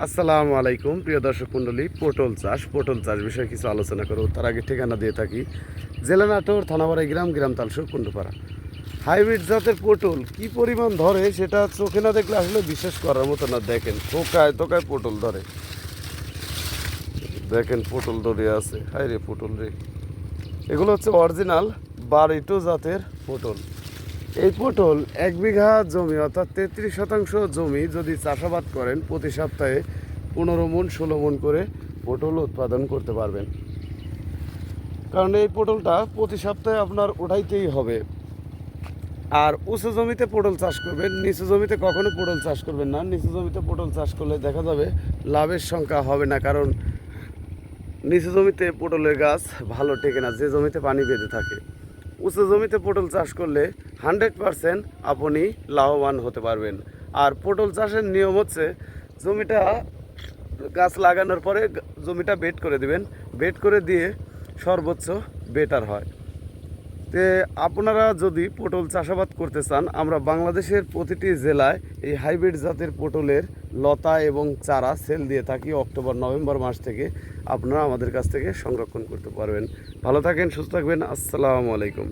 আসসালামু আলাইকুম প্রিয় দর্শক মণ্ডলী। পটল চাষ বিষয়ে কিছু আলোচনা করব। তার আগে ঠিকানা দিয়ে থাকি জেলা নাটোর, থানাবাড়ি গ্রাম, গ্রাম তালসুর, কুন্ডুপাড়া। হাইব্রিড জাতের পটল কি পরিমাণ ধরে সেটা চোখে না দেখলে আসলে বিশ্বাস করার মতো না। দেখেন থোকায় থোকায় পটল ধরে, দেখেন পটল ধরে আছে। হাই রে পটল রে, এগুলো হচ্ছে অরিজিনাল বারিটো জাতের পটল। এই পটল 1 বিঘা জমি অর্থাৎ 33% জমি যদি চাষাবাদ করেন প্রতি সপ্তাহে 15 মণ 16 মণ করে পটল উৎপাদন করতে পারবেন। কারণ এই পটলটা প্রতি সপ্তাহে আপনার উঠাইতেই হবে। আর উঁচু জমিতে পটল চাষ করবেন, নিচু জমিতে কখনো পটল চাষ করবেন না। নিচু জমিতে পটল চাষ করলে দেখা যাবে লাভের সংখ্যা হবে না, কারণ নিচু জমিতে পটলের গাছ ভালো টেকে না, যে জমিতে পানি বেঁধে থাকে। উঁচু জমিতে পটল চাষ করলে 100% আপনি লাভবান হতে পারবেন। আর পটল চাষের নিয়ম হচ্ছে জমিটা গাছ লাগানোর পরে জমিটা বেড করে দিবেন, বেড করে দিয়ে সর্বোচ্চ বেটার হয়। তে আপনারা যদি পটল চাষাবাদ করতে চান, আমরা বাংলাদেশের প্রতিটি জেলায় এই হাইব্রিড জাতের পটলের লতা এবং চারা সেল দিয়ে থাকি। অক্টোবর নভেম্বর মাস থেকে আপনারা আমাদের কাছ থেকে সংরক্ষণ করতে পারবেন। ভালো থাকেন, সুস্থ থাকবেন। আসসালামু আলাইকুম।